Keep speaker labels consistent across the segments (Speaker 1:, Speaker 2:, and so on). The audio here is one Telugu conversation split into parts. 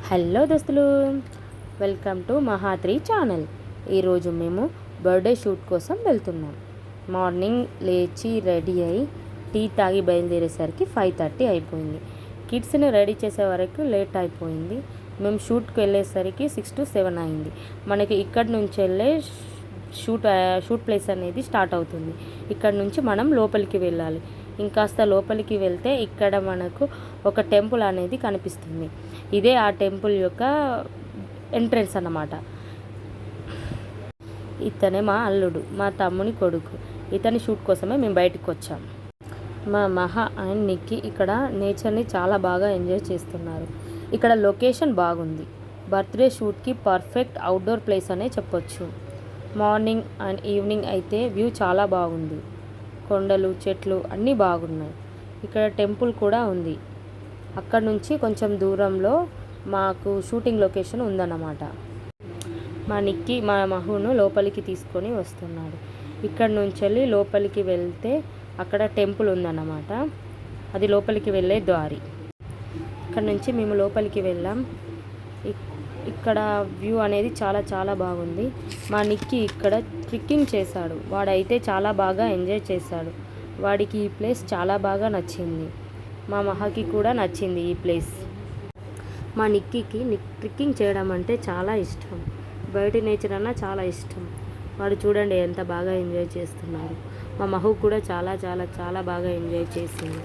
Speaker 1: హలో దోస్తులు, వెల్కమ్ టు మహాత్రి ఛానల్. ఈరోజు మేము బర్త్డే షూట్ కోసం వెళ్తున్నాం. మార్నింగ్ లేచి రెడీ అయ్యి టీ తాగి బయలుదేరేసరికి 5:30 అయిపోయింది. కిడ్స్ని రెడీ చేసే వరకు లేట్ అయిపోయింది. మేము షూట్కి వెళ్ళేసరికి 6 to 7 అయింది. మనకి ఇక్కడ నుంచి వెళ్ళే షూట్ ప్లేస్ అనేది స్టార్ట్ అవుతుంది. ఇక్కడ నుంచి మనం లోపలికి వెళ్ళాలి. ఇంకాస్త లోపలికి వెళ్తే ఇక్కడ మనకు ఒక టెంపుల్ అనేది కనిపిస్తుంది. ఇదే ఆ టెంపుల్ యొక్క ఎంట్రన్స్ అన్నమాట. ఇతనే మా అల్లుడు, మా తమ్ముని కొడుకు. ఇతని షూట్ కోసమే మేము బయటకు వచ్చాం. మా మహా అండ్ నిక్కి ఇక్కడ నేచర్ని చాలా బాగా ఎంజాయ్ చేస్తున్నారు. ఇక్కడ లొకేషన్ బాగుంది. బర్త్డే షూట్కి పర్ఫెక్ట్ అవుట్డోర్ ప్లేస్ అనే చెప్పొచ్చు. మార్నింగ్ అండ్ ఈవినింగ్ అయితే వ్యూ చాలా బాగుంది. కొండలు, చెట్లు అన్నీ బాగున్నాయి. ఇక్కడ టెంపుల్ కూడా ఉంది. అక్కడ నుంచి కొంచెం దూరంలో మాకు షూటింగ్ లొకేషన్ ఉందన్నమాట. మా నిక్కి మా మహును లోపలికి తీసుకొని వస్తున్నాడు. ఇక్కడ నుంచి వెళ్ళి లోపలికి వెళ్తే అక్కడ టెంపుల్ ఉందన్నమాట. అది లోపలికి వెళ్ళే దారి. ఇక్కడ నుంచి మేము లోపలికి వెళ్ళాం. ఇక్కడ వ్యూ అనేది చాలా చాలా బాగుంది. మా నిక్కి ఇక్కడ ట్రెక్కింగ్ చేశాడు. వాడైతే చాలా బాగా ఎంజాయ్ చేశాడు. వాడికి ఈ ప్లేస్ చాలా బాగా నచ్చింది. మా మహాకి కూడా నచ్చింది ఈ ప్లేస్. మా నిక్కికి ట్రెక్కింగ్ చేయడం అంటే చాలా ఇష్టం. బయట నేచర్ అన్నా చాలా ఇష్టం. వాడు చూడండి ఎంత బాగా ఎంజాయ్ చేస్తున్నారు. మా మహు కూడా చాలా చాలా చాలా బాగా ఎంజాయ్ చేసింది.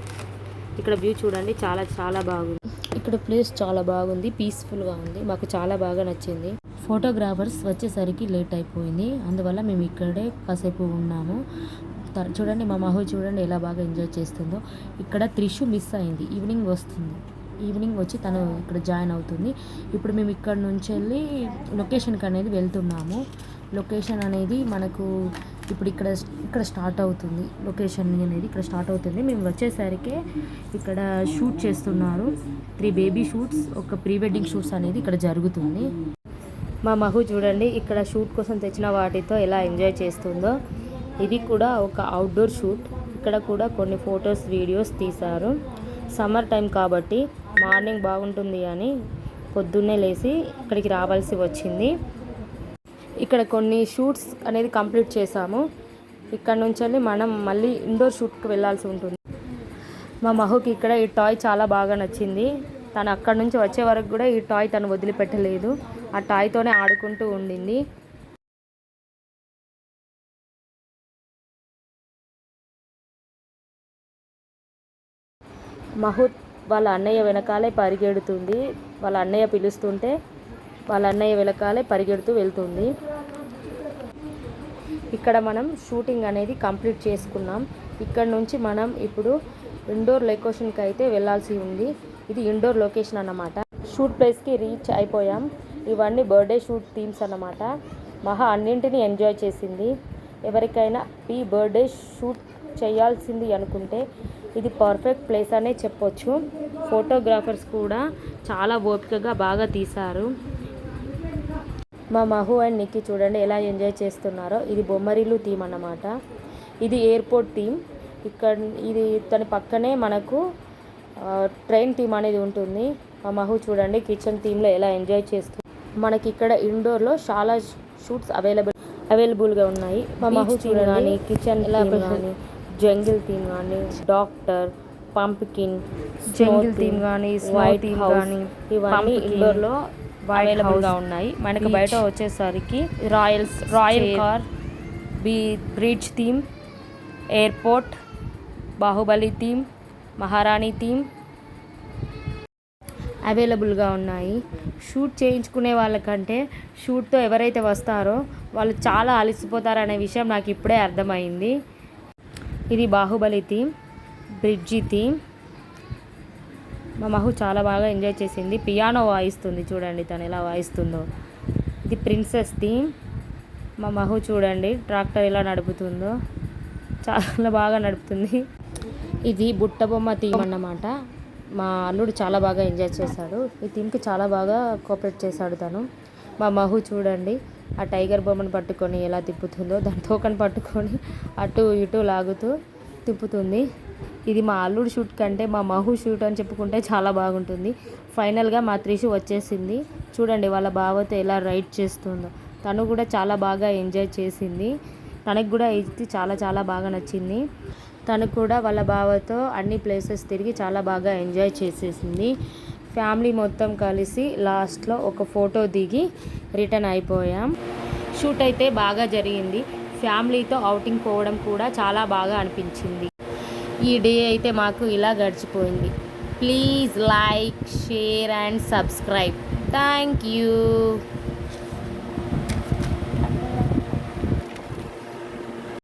Speaker 1: ఇక్కడ వ్యూ చూడండి, చాలా చాలా బాగుంది. ఇక్కడ ప్లేస్ చాలా బాగుంది, పీస్ఫుల్గా ఉంది. మాకు చాలా బాగా నచ్చింది. ఫోటోగ్రాఫర్స్ వచ్చేసరికి లేట్ అయిపోయింది. అందువల్ల మేము ఇక్కడే కాసేపు ఉన్నాము. చూడండి మా మహు చూడండి ఎలా బాగా ఎంజాయ్ చేస్తుందో. ఇక్కడ త్రిషు మిస్ అయింది. ఈవినింగ్ వస్తుంది. ఈవినింగ్ వచ్చి తను ఇక్కడ జాయిన్ అవుతుంది. ఇప్పుడు మేము ఇక్కడ నుంచి వెళ్ళి లొకేషన్కి అనేది వెళ్తున్నాము. లొకేషన్ అనేది మనకు ఇప్పుడు ఇక్కడ స్టార్ట్ అవుతుంది. లొకేషన్ అనేది ఇక్కడ స్టార్ట్ అవుతుంది. మేము వచ్చేసరికి ఇక్కడ షూట్ చేస్తున్నారు. 3 బేబీ షూట్స్, ఒక ప్రీ వెడ్డింగ్ షూట్స్ అనేది ఇక్కడ జరుగుతుంది. మా మహు చూడండి ఇక్కడ షూట్ కోసం తెచ్చిన వాటితో ఎలా ఎంజాయ్ చేస్తుందో. ఇది కూడా ఒక అవుట్డోర్ షూట్. ఇక్కడ కూడా కొన్ని ఫొటోస్, వీడియోస్ తీశారు. సమ్మర్ టైం కాబట్టి మార్నింగ్ బాగుంటుంది అని పొద్దున్నే లేచి ఇక్కడికి రావాల్సి వచ్చింది. ఇక్కడ కొన్ని షూట్స్ అనేది కంప్లీట్ చేసాము. ఇక్కడ నుంచి వెళ్ళి మనం మళ్ళీ ఇండోర్ షూట్కి వెళ్ళాల్సి ఉంటుంది. మా మహుకి ఇక్కడ ఈ టాయ్ చాలా బాగా నచ్చింది. తను అక్కడి నుంచి వచ్చే వరకు కూడా ఈ టాయ్ తను వదిలిపెట్టలేదు. ఆ టాయ్తోనే ఆడుకుంటూ ఉండింది. మహు వాళ్ళ అన్నయ్య వెనకాలే పరిగెడుతుంది. వాళ్ళ అన్నయ్య పిలుస్తుంటే వాళ్ళ అన్నయ్య వెనకాలే పరిగెడుతూ వెళ్తుంది. ఇక్కడ మనం షూటింగ్ అనేది కంప్లీట్ చేసుకున్నాం. ఇక్కడ నుంచి మనం ఇప్పుడు ఇండోర్ లొకేషన్కి అయితే వెళ్ళాల్సి ఉంది. ఇది ఇండోర్ లొకేషన్ అన్నమాట. షూట్ ప్లేస్కి రీచ్ అయిపోయాం. ఇవన్నీ బర్త్డే షూట్ థీమ్స్ అన్నమాట. మహా అన్నింటినీ ఎంజాయ్ చేసింది. ఎవరికైనా ఈ బర్త్డే షూట్ చేయాల్సింది అనుకుంటే ఇది పర్ఫెక్ట్ ప్లేస్ అనే చెప్పొచ్చు. ఫోటోగ్రాఫర్స్ కూడా చాలా ఓపికగా బాగా తీశారు. మా మహు అండ్ నిక్కి చూడండి ఎలా ఎంజాయ్ చేస్తున్నారో. ఇది బొమ్మరిల్లు థీమ్ అన్నమాట. ఇది ఎయిర్పోర్ట్ థీమ్. ఇది దాని పక్కనే మనకు ట్రైన్ థీమ్ అనేది ఉంటుంది. మా మహు చూడండి కిచెన్ థీమ్లో ఎలా ఎంజాయ్ చేస్తుంది. మనకి ఇక్కడ ఇండోర్లో చాలా షూట్స్ అవైలబుల్గా ఉన్నాయి. మా మహు చూడండి కిచెన్ థీమ్ కానీ, జంగిల్ థీమ్ కానీ, డాక్టర్, పంప్కిన్, జంగిల్ థీమ్ కానీ, వైట్ థీమ్ కానీ ఇవన్నీ ఇండోర్లో అవైలబుల్గా ఉన్నాయి. మనకు బయట వచ్చేసరికి royal car, bridge theme, airport, Baahubali theme, మహారాణి థీమ్ అవైలబుల్గా ఉన్నాయి. షూట్ చేయించుకునే వాళ్ళకంటే షూట్తో ఎవరైతే వస్తారో వాళ్ళు చాలా అలసిపోతారనే విషయం నాకు ఇప్పుడే అర్థమైంది. ఇది బాహుబలి థీమ్, బ్రిడ్జి థీమ్. మా మహు చాలా బాగా ఎంజాయ్ చేసింది. పియానో వాయిస్తుంది చూడండి తను ఎలా వాయిస్తుందో. ఇది ప్రిన్సెస్ థీమ్. మా మహు చూడండి ట్రాక్టర్ ఎలా నడుపుతుందో, చాలా బాగా నడుపుతుంది. ఇది బుట్ట బొమ్మ థీమ్ అన్నమాట. మా అల్లుడు చాలా బాగా ఎంజాయ్ చేశాడు. ఈ థీమ్కి చాలా బాగా కోఆపరేట్ చేశాడు తను. మా మహు చూడండి ఆ టైగర్ బొమ్మను పట్టుకొని ఎలా తిప్పుతుందో, దాని తోకను పట్టుకొని అటు ఇటు లాగుతూ తిప్పుతుంది. ఇది మా అల్లుడు షూట్ కంటే మా మహు షూట్ అని చెప్పుకుంటే చాలా బాగుంటుంది. ఫైనల్గా మా త్రిషు వచ్చేసింది. చూడండి వాళ్ళ బావతో ఎలా రైడ్ చేస్తుందో. తను కూడా చాలా బాగా ఎంజాయ్ చేసింది. తనకు కూడా ఇది చాలా చాలా బాగా నచ్చింది. తను కూడా వాళ్ళ బావతో అన్ని ప్లేసెస్ తిరిగి చాలా బాగా ఎంజాయ్ చేసేసింది. ఫ్యామిలీ మొత్తం కలిసి లాస్ట్లో ఒక ఫోటో దిగి రిటర్న్ అయిపోయాం. షూట్ అయితే బాగా జరిగింది. ఫ్యామిలీతో ఔటింగ్ పోవడం కూడా చాలా బాగా అనిపించింది. ఈ డే అయితే మాకు ఇలా గడిచిపోయింది. Please like, share and subscribe. Thank you.